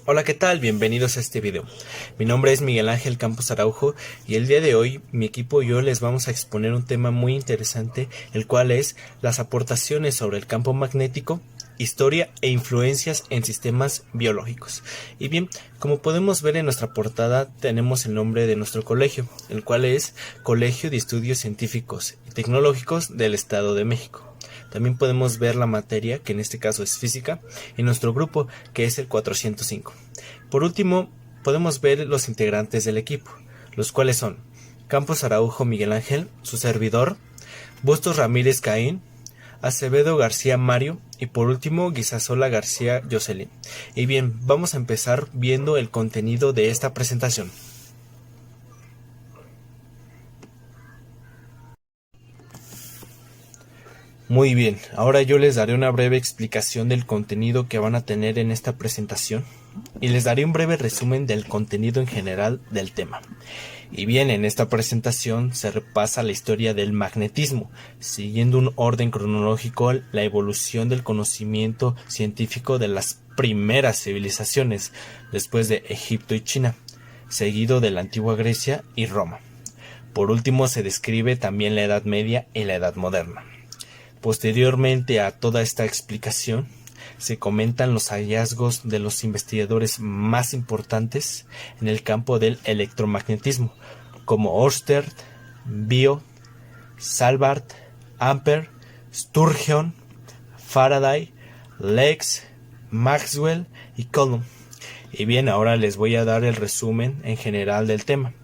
Hola, ¿qué tal? Bienvenidos a este video. Mi nombre es Miguel Ángel Campos Araujo y el día de hoy mi equipo y yo les vamos a exponer un tema muy interesante, el cual es las aportaciones sobre el campo magnético, historia e influencias en sistemas biológicos. Y bien, como podemos ver en nuestra portada tenemos el nombre de nuestro colegio, el cual es Colegio de Estudios Científicos y Tecnológicos del Estado de México. También podemos ver la materia, que en este caso es física, y nuestro grupo, que es el 405. Por último, podemos ver los integrantes del equipo, los cuales son Campos Araujo Miguel Ángel, su servidor, Bustos Ramírez Caín, Acevedo García Mario y por último Guisasola García Jocelyn. Y bien, vamos a empezar viendo el contenido de esta presentación. Muy bien, ahora yo les daré una breve explicación del contenido que van a tener en esta presentación y les daré un breve resumen del contenido en general del tema. Y bien, en esta presentación se repasa la historia del magnetismo, siguiendo un orden cronológico la evolución del conocimiento científico de las primeras civilizaciones, después de Egipto y China, seguido de la antigua Grecia y Roma. Por último se describe también la Edad Media y la Edad Moderna. Posteriormente a toda esta explicación, se comentan los hallazgos de los investigadores más importantes en el campo del electromagnetismo, como Ørsted, Biot, Svalbard, Ampere, Sturgeon, Faraday, Lex, Maxwell y Coulomb. Y bien, ahora les voy a dar el resumen en general del tema.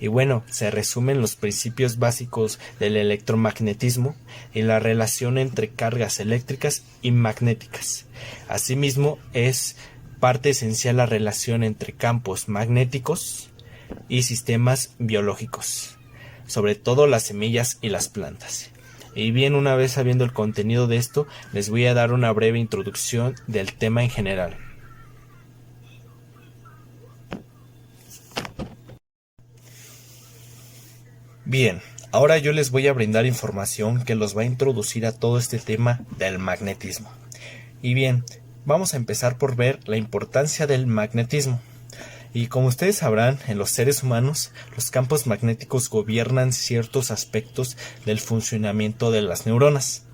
Y bueno, se resumen los principios básicos del electromagnetismo y la relación entre cargas eléctricas y magnéticas. Asimismo, es parte esencial la relación entre campos magnéticos y sistemas biológicos, sobre todo las semillas y las plantas. Y bien, una vez sabiendo el contenido de esto, les voy a dar una breve introducción del tema en general. Bien, ahora yo les voy a brindar información que los va a introducir a todo este tema del magnetismo. Y bien, vamos a empezar por ver la importancia del magnetismo. Y como ustedes sabrán, en los seres humanos, los campos magnéticos gobiernan ciertos aspectos del funcionamiento de las neuronas.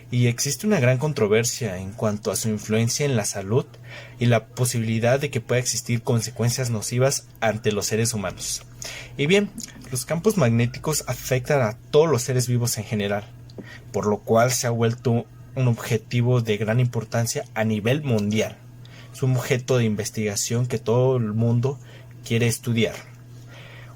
Y existe una gran controversia en cuanto a su influencia en la salud y la posibilidad de que pueda existir consecuencias nocivas ante los seres humanos. Y bien, los campos magnéticos afectan a todos los seres vivos en general, por lo cual se ha vuelto un objetivo de gran importancia a nivel mundial. Es un objeto de investigación que todo el mundo quiere estudiar.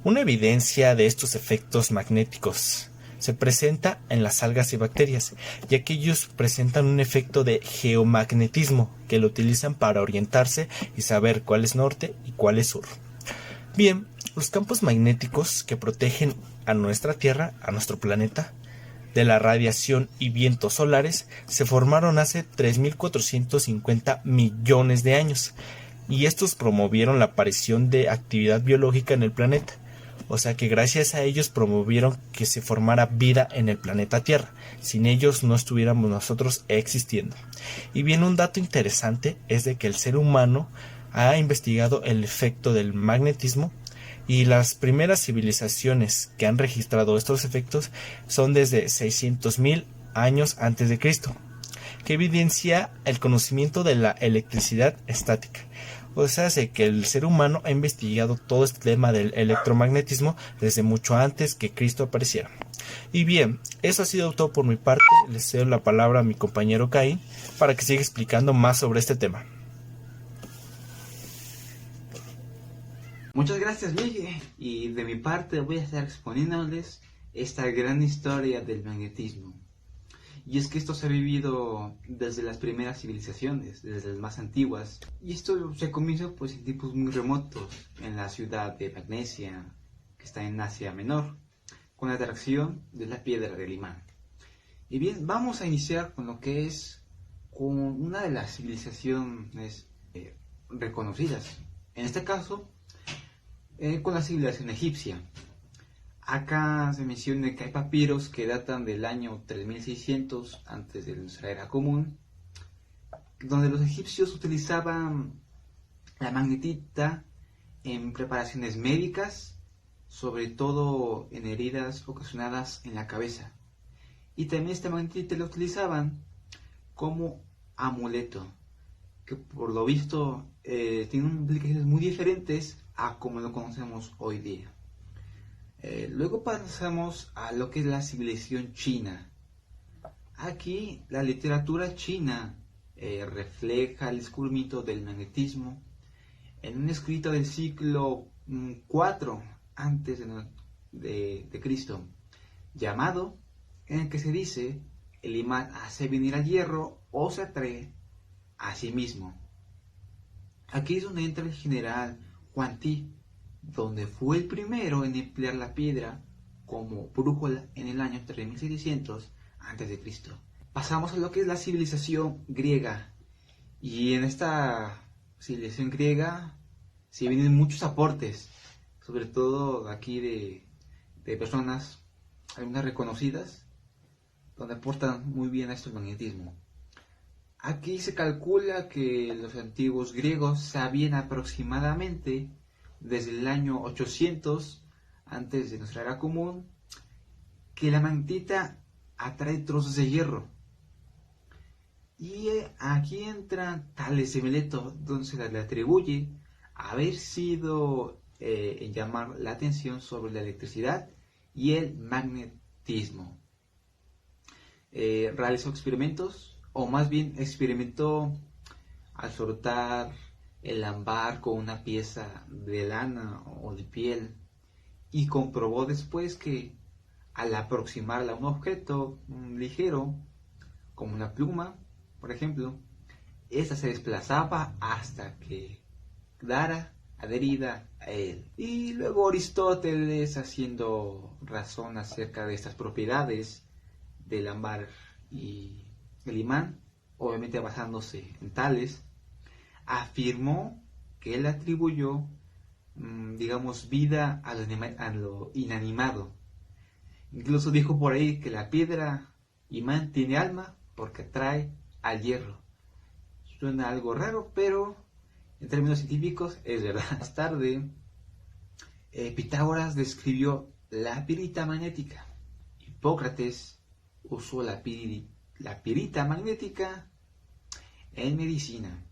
Una evidencia de estos efectos magnéticos se presenta en las algas y bacterias, ya que ellos presentan un efecto de geomagnetismo que lo utilizan para orientarse y saber cuál es norte y cuál es sur. Bien, los campos magnéticos que protegen a nuestra Tierra, a nuestro planeta, de la radiación y vientos solares se formaron hace 3.450 millones de años y estos promovieron la aparición de actividad biológica en el planeta. O sea que gracias a ellos promovieron que se formara vida en el planeta Tierra. Sin ellos no estuviéramos nosotros existiendo. Y bien, un dato interesante es de que el ser humano ha investigado el efecto del magnetismo y las primeras civilizaciones que han registrado estos efectos son desde 600.000 años antes de Cristo, que evidencia el conocimiento de la electricidad estática. O sea, hace que el ser humano ha investigado todo este tema del electromagnetismo desde mucho antes que Cristo apareciera. Y bien, eso ha sido todo por mi parte. Les cedo la palabra a mi compañero Caín para que siga explicando más sobre este tema. Muchas gracias, Miguel. Y de mi parte voy a estar exponiéndoles esta gran historia del magnetismo. Y es que esto se ha vivido desde las primeras civilizaciones, desde las más antiguas. Y esto se comienza pues en tiempos muy remotos, en la ciudad de Magnesia, que está en Asia Menor, con la atracción de la piedra del imán. Y bien, vamos a iniciar con lo que es con una de las civilizaciones reconocidas. En este caso, con la civilización egipcia. Acá se menciona que hay papiros que datan del año 3600 antes de nuestra era común, donde los egipcios utilizaban la magnetita en preparaciones médicas, sobre todo en heridas ocasionadas en la cabeza. Y también esta magnetita la utilizaban como amuleto, que por lo visto tiene implicaciones muy diferentes a como lo conocemos hoy día. Luego pasamos a lo que es la civilización china. Aquí la literatura china refleja el descubrimiento del magnetismo en un escrito del siglo IV antes de Cristo, llamado, en el que se dice: el imán hace venir al hierro o se atrae a sí mismo. Aquí es donde entra el general Huang Ti, donde fue el primero en emplear la piedra como brújula en el año 3700 a.C. Pasamos a lo que es la civilización griega, y en esta civilización griega se vienen muchos aportes, sobre todo aquí de personas, algunas reconocidas, donde aportan muy bien a este magnetismo. Aquí se calcula que los antiguos griegos sabían aproximadamente desde el año 800 antes de nuestra era común que la magnetita atrae trozos de hierro. Y aquí entra Tales de Mileto, donde se le atribuye haber sido en llamar la atención sobre la electricidad y el magnetismo. Realizó experimentos, o más bien experimentó al frotar el ámbar con una pieza de lana o de piel, y comprobó después que al aproximarla a un objeto ligero, como una pluma, por ejemplo, esta se desplazaba hasta que quedara adherida a él. Y luego Aristóteles, haciendo razón acerca de estas propiedades del ámbar y el imán, obviamente basándose en Tales, afirmó que él atribuyó, digamos, vida a lo inanimado. Incluso dijo por ahí que la piedra imán tiene alma porque atrae al hierro. Suena algo raro, pero en términos científicos es verdad. Más tarde, Pitágoras describió la pirita magnética. Hipócrates usó la pirita magnética en medicina.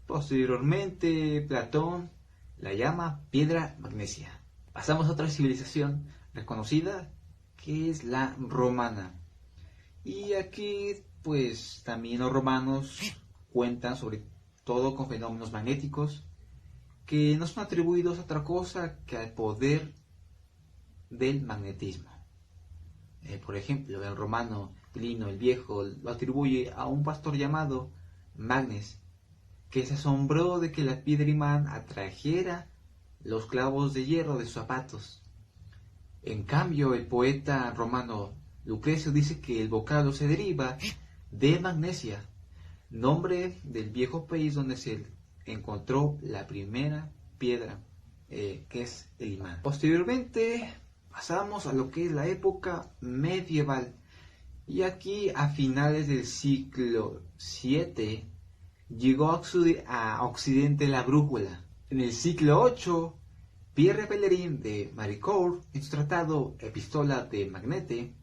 Posteriormente, Platón la llama piedra magnesia. Pasamos a otra civilización reconocida, que es la romana. Y aquí, pues, también los romanos cuentan sobre todo con fenómenos magnéticos que no son atribuidos a otra cosa que al poder del magnetismo. Por ejemplo, el romano Plinio el Viejo lo atribuye a un pastor llamado Magnes, que se asombró de que la piedra imán atrajera los clavos de hierro de sus zapatos. En cambio, el poeta romano Lucrecio dice que el vocablo se deriva de Magnesia, nombre del viejo país donde se encontró la primera piedra, que es el imán. Posteriormente pasamos a lo que es la época medieval, y aquí a finales del siglo VII llegó a Occidente la brújula. En el siglo VIII, Pierre Bellerin de Maricourt, en su tratado Epistola de Magnete,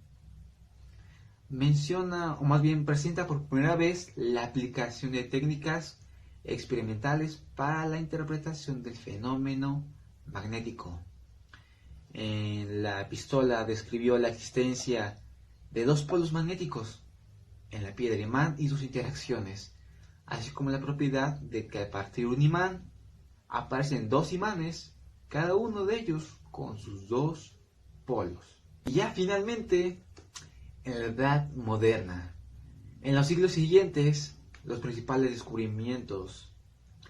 menciona, o más bien presenta por primera vez, la aplicación de técnicas experimentales para la interpretación del fenómeno magnético. En la epístola describió la existencia de dos polos magnéticos en la piedra imán y sus interacciones, así como la propiedad de que a partir de un imán aparecen dos imanes, cada uno de ellos con sus dos polos. Y ya finalmente, en la Edad Moderna, en los siglos siguientes, los principales descubrimientos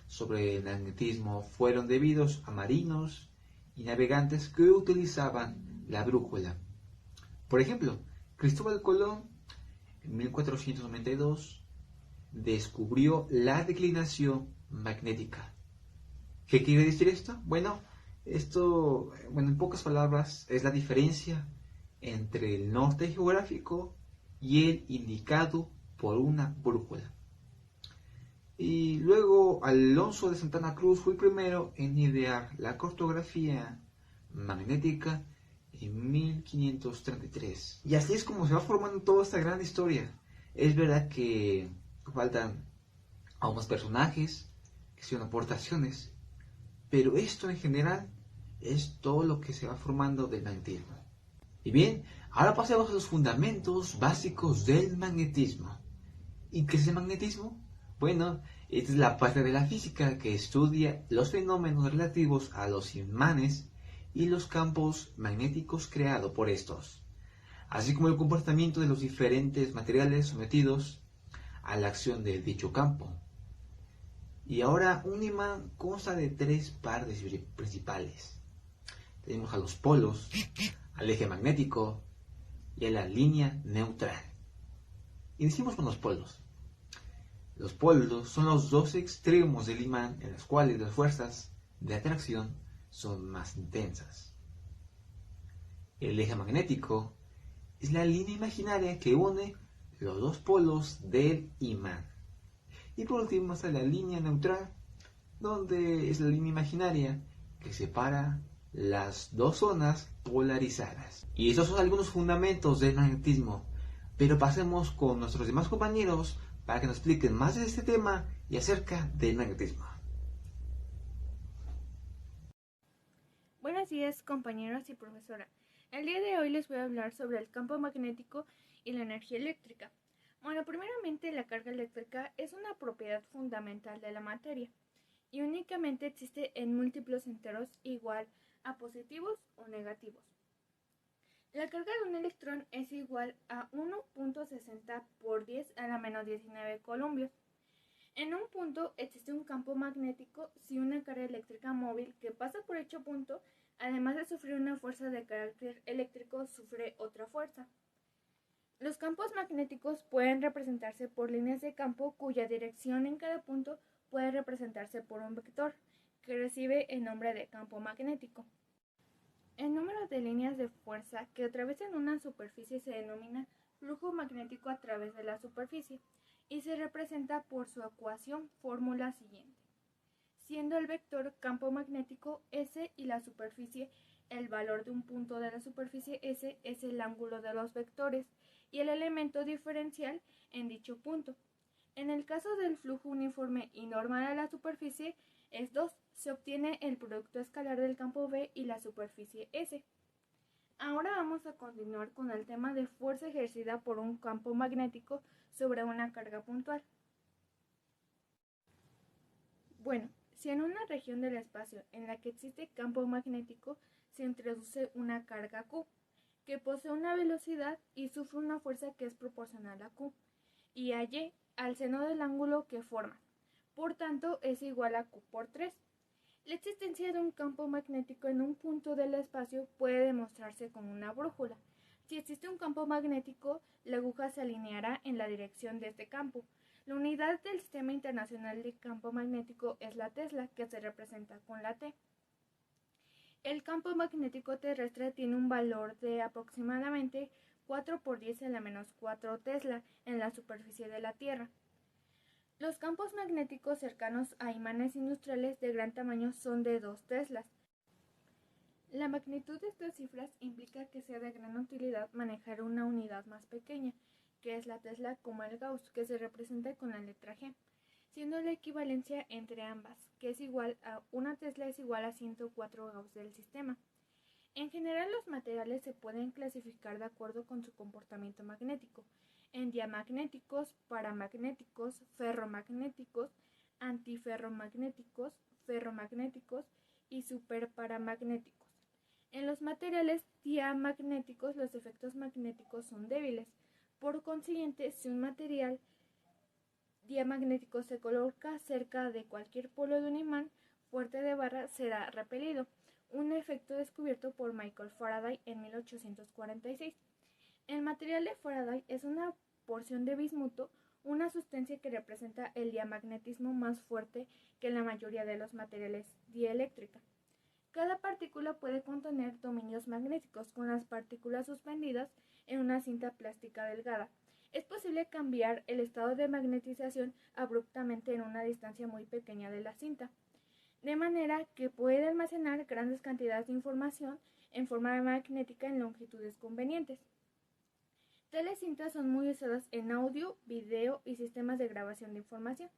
sobre el magnetismo fueron debidos a marinos y navegantes que utilizaban la brújula. Por ejemplo, Cristóbal Colón, en 1492, descubrió la declinación magnética. ¿Qué quiere decir esto? Bueno, en pocas palabras, es la diferencia entre el norte geográfico y el indicado por una brújula. Y luego Alonso de Santana Cruz fue el primero en idear la cartografía magnética en 1533. Y así es como se va formando toda esta gran historia. Es verdad que faltan aún más personajes, que son aportaciones, pero esto en general es todo lo que se va formando del magnetismo. Y bien, ahora pasemos a los fundamentos básicos del magnetismo. ¿Y qué es el magnetismo? Bueno, esta es la parte de la física que estudia los fenómenos relativos a los imanes y los campos magnéticos creados por estos, así como el comportamiento de los diferentes materiales sometidos a la acción de dicho campo. Y ahora un imán consta de tres partes principales. Tenemos a los polos, al eje magnético y a la línea neutral. Iniciemos con los polos. Los polos son los dos extremos del imán en los cuales las fuerzas de atracción son más intensas. El eje magnético es la línea imaginaria que une los dos polos del imán. Y por último está la línea neutral, donde es la línea imaginaria que separa las dos zonas polarizadas. Y estos son algunos fundamentos del magnetismo, pero pasemos con nuestros demás compañeros para que nos expliquen más de este tema y acerca del magnetismo. Buenos días, compañeros y profesora. El día de hoy les voy a hablar sobre el campo magnético y la energía eléctrica. Bueno, primeramente la carga eléctrica es una propiedad fundamental de la materia y únicamente existe en múltiplos enteros igual a positivos o negativos. La carga de un electrón es igual a 1.60 por 10 a la menos 19 columbios. En un punto existe un campo magnético si una carga eléctrica móvil que pasa por dicho punto, además de sufrir una fuerza de carácter eléctrico, sufre otra fuerza. Los campos magnéticos pueden representarse por líneas de campo cuya dirección en cada punto puede representarse por un vector, que recibe el nombre de campo magnético. El número de líneas de fuerza que atraviesan una superficie se denomina flujo magnético a través de la superficie y se representa por su ecuación fórmula siguiente, siendo el vector campo magnético S y la superficie el valor de un punto de la superficie S es el ángulo de los vectores y el elemento diferencial en dicho punto. En el caso del flujo uniforme y normal a la superficie es 2, se obtiene el producto escalar del campo B y la superficie S. Ahora vamos a continuar con el tema de fuerza ejercida por un campo magnético sobre una carga puntual. Bueno, si en una región del espacio en la que existe campo magnético se introduce una carga Q, que posee una velocidad y sufre una fuerza que es proporcional a Q, y a Y al seno del ángulo que forman. Por tanto, es igual a Q por 3. La existencia de un campo magnético en un punto del espacio puede demostrarse con una brújula. Si existe un campo magnético, la aguja se alineará en la dirección de este campo. La unidad del Sistema Internacional de Campo Magnético es la Tesla, que se representa con la T. El campo magnético terrestre tiene un valor de aproximadamente 4 por 10 a la menos 4 Tesla en la superficie de la Tierra. Los campos magnéticos cercanos a imanes industriales de gran tamaño son de 2 teslas. La magnitud de estas cifras implica que sea de gran utilidad manejar una unidad más pequeña, que es la tesla, como el Gauss, que se representa con la letra G, siendo la equivalencia entre ambas, que es igual a una tesla es igual a 104 Gauss del sistema. En general, los materiales se pueden clasificar de acuerdo con su comportamiento magnético, en diamagnéticos, paramagnéticos, ferromagnéticos, antiferromagnéticos, ferromagnéticos y superparamagnéticos. En los materiales diamagnéticos los efectos magnéticos son débiles. Por consiguiente, si un material diamagnético se coloca cerca de cualquier polo de un imán fuerte de barra, será repelido, un efecto descubierto por Michael Faraday en 1846. El material de Faraday es una porción de bismuto, una sustancia que representa el diamagnetismo más fuerte que la mayoría de los materiales dieléctrica. Cada partícula puede contener dominios magnéticos con las partículas suspendidas en una cinta plástica delgada. Es posible cambiar el estado de magnetización abruptamente en una distancia muy pequeña de la cinta, de manera que puede almacenar grandes cantidades de información en forma magnética en longitudes convenientes. Tales cintas son muy usadas en audio, video y sistemas de grabación de información.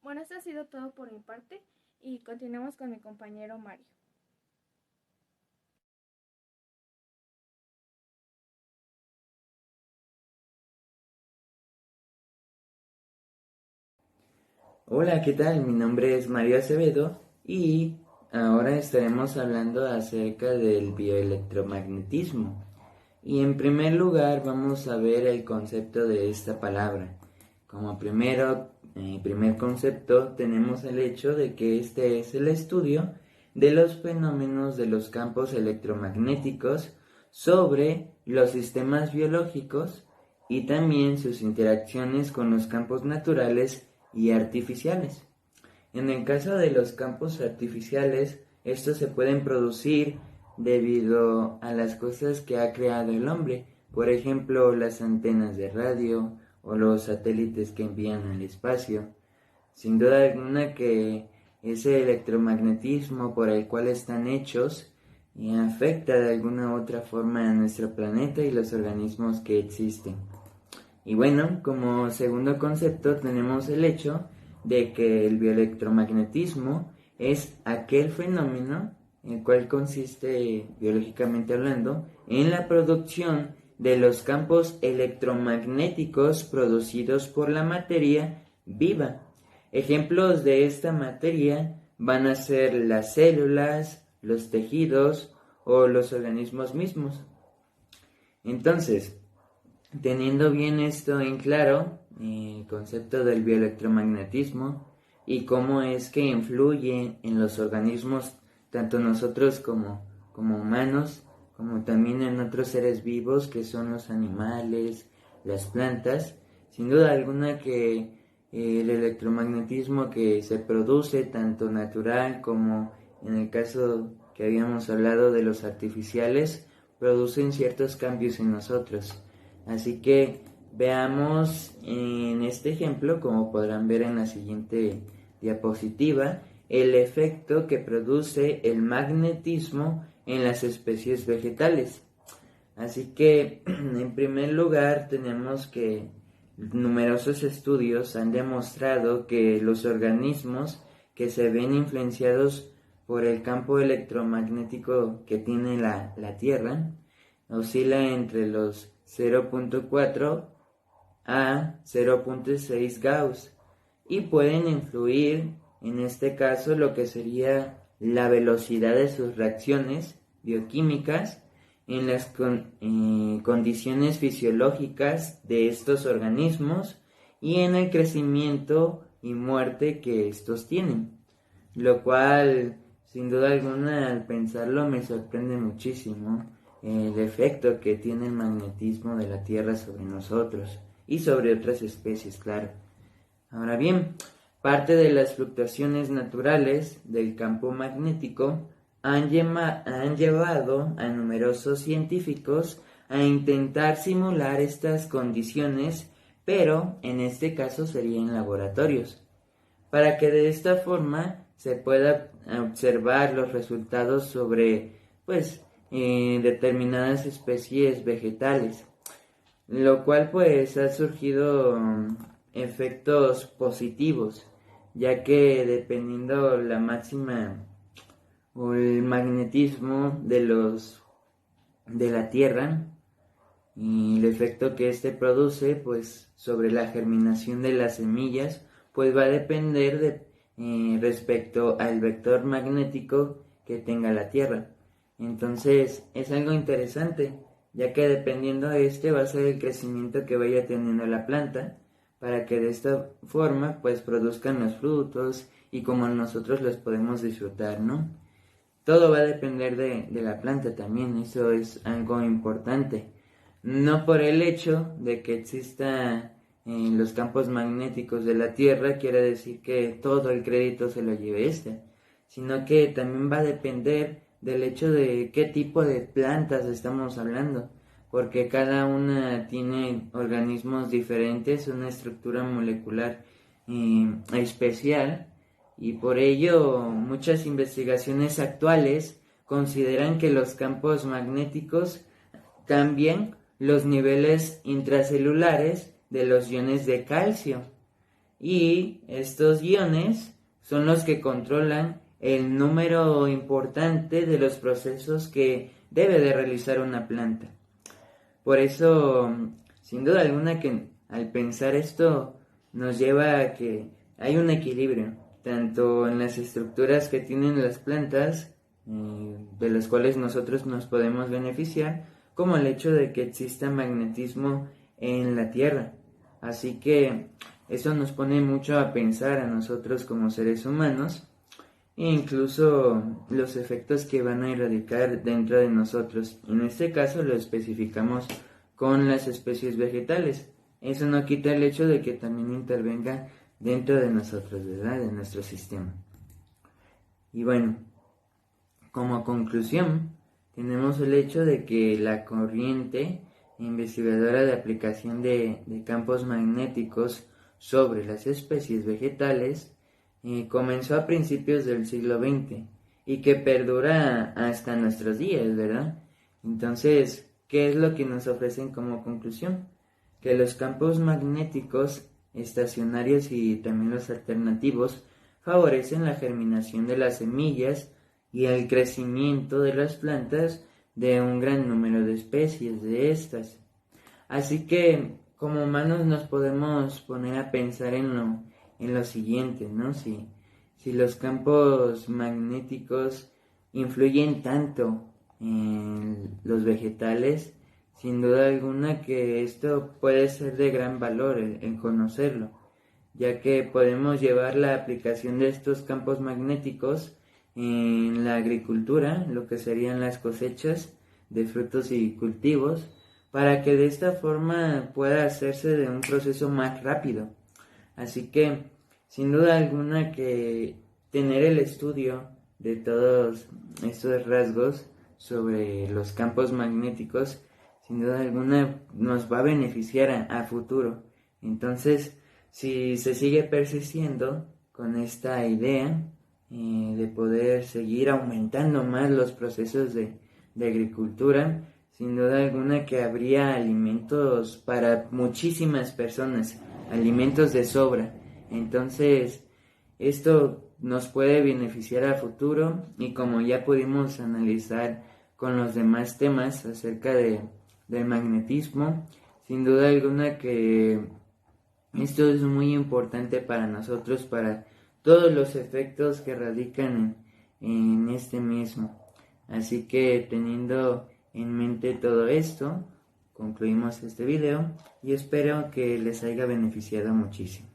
Bueno, esto ha sido todo por mi parte y continuamos con mi compañero Mario. Hola, ¿qué tal? Mi nombre es Mario Acevedo y ahora estaremos hablando acerca del bioelectromagnetismo. Y en primer lugar vamos a ver el concepto de esta palabra. Como primer concepto tenemos el hecho de que este es el estudio de los fenómenos de los campos electromagnéticos sobre los sistemas biológicos y también sus interacciones con los campos naturales y artificiales. En el caso de los campos artificiales, estos se pueden producir debido a las cosas que ha creado el hombre, por ejemplo, las antenas de radio o los satélites que envían al espacio. Sin duda alguna que ese electromagnetismo por el cual están hechos afecta de alguna u otra forma a nuestro planeta y los organismos que existen. Y bueno, como segundo concepto tenemos el hecho de que el bioelectromagnetismo es aquel fenómeno el cual consiste, biológicamente hablando, en la producción de los campos electromagnéticos producidos por la materia viva. Ejemplos de esta materia van a ser las células, los tejidos o los organismos mismos. Entonces, teniendo bien esto en claro, el concepto del bioelectromagnetismo y cómo es que influye en los organismos, tanto nosotros como humanos, como también en otros seres vivos que son los animales, las plantas, sin duda alguna que el electromagnetismo que se produce, tanto natural como en el caso que habíamos hablado de los artificiales, producen ciertos cambios en nosotros. Así que veamos en este ejemplo, como podrán ver en la siguiente diapositiva, el efecto que produce el magnetismo en las especies vegetales. Así que, en primer lugar, tenemos que numerosos estudios han demostrado que los organismos que se ven influenciados por el campo electromagnético que tiene la Tierra oscila entre los 0.4 a 0.6 Gauss y pueden influir en este caso lo que sería la velocidad de sus reacciones bioquímicas en las condiciones fisiológicas de estos organismos y en el crecimiento y muerte que estos tienen, lo cual sin duda alguna al pensarlo me sorprende muchísimo el efecto que tiene el magnetismo de la Tierra sobre nosotros y sobre otras especies, claro. Ahora bien, parte de las fluctuaciones naturales del campo magnético han llevado a numerosos científicos a intentar simular estas condiciones, pero en este caso sería en laboratorios, para que de esta forma se pueda observar los resultados sobre, determinadas especies vegetales, lo cual pues ha surgido efectos positivos, ya que dependiendo la máxima o el magnetismo de la Tierra y el efecto que éste produce pues sobre la germinación de las semillas pues va a depender respecto al vector magnético que tenga la Tierra. Entonces es algo interesante, ya que dependiendo de va a ser el crecimiento que vaya teniendo la planta, para que de esta forma pues produzcan los frutos y como nosotros los podemos disfrutar, ¿no? Todo va a depender de la planta también, eso es algo importante. No por el hecho de que exista en los campos magnéticos de la Tierra quiere decir que todo el crédito se lo lleve sino que también va a depender del hecho de qué tipo de plantas estamos hablando, porque cada una tiene organismos diferentes, una estructura molecular especial, y por ello muchas investigaciones actuales consideran que los campos magnéticos cambian los niveles intracelulares de los iones de calcio, y estos iones son los que controlan el número importante de los procesos que debe de realizar una planta. Por eso, sin duda alguna que al pensar esto nos lleva a que hay un equilibrio, tanto en las estructuras que tienen las plantas, de las cuales nosotros nos podemos beneficiar, como el hecho de que exista magnetismo en la Tierra. Así que eso nos pone mucho a pensar a nosotros como seres humanos, e incluso los efectos que van a irradiar dentro de nosotros. En este caso lo especificamos con las especies vegetales. Eso no quita el hecho de que también intervenga dentro de nosotros, ¿verdad? De nuestro sistema. Y bueno, como conclusión, tenemos el hecho de que la corriente investigadora de aplicación de campos magnéticos sobre las especies vegetales comenzó a principios del siglo XX y que perdura hasta nuestros días, ¿verdad? Entonces, ¿qué es lo que nos ofrecen como conclusión? Que los campos magnéticos estacionarios y también los alternativos favorecen la germinación de las semillas y el crecimiento de las plantas de un gran número de especies de estas. Así que como humanos nos podemos poner a pensar en lo siguiente, ¿no? Si los campos magnéticos influyen tanto en los vegetales, sin duda alguna que esto puede ser de gran valor en conocerlo, ya que podemos llevar la aplicación de estos campos magnéticos en la agricultura, lo que serían las cosechas de frutos y cultivos, para que de esta forma pueda hacerse de un proceso más rápido. Así que, sin duda alguna que tener el estudio de todos estos rasgos sobre los campos magnéticos, sin duda alguna nos va a beneficiar a futuro. Entonces, si se sigue persistiendo con esta idea de poder seguir aumentando más los procesos de agricultura, sin duda alguna que habría alimentos para muchísimas personas, alimentos de sobra. Entonces, esto nos puede beneficiar a futuro, y como ya pudimos analizar con los demás temas acerca del magnetismo, sin duda alguna que esto es muy importante para nosotros, para todos los efectos que radican en este mismo. Así que teniendo en mente todo esto, concluimos este video y espero que les haya beneficiado muchísimo.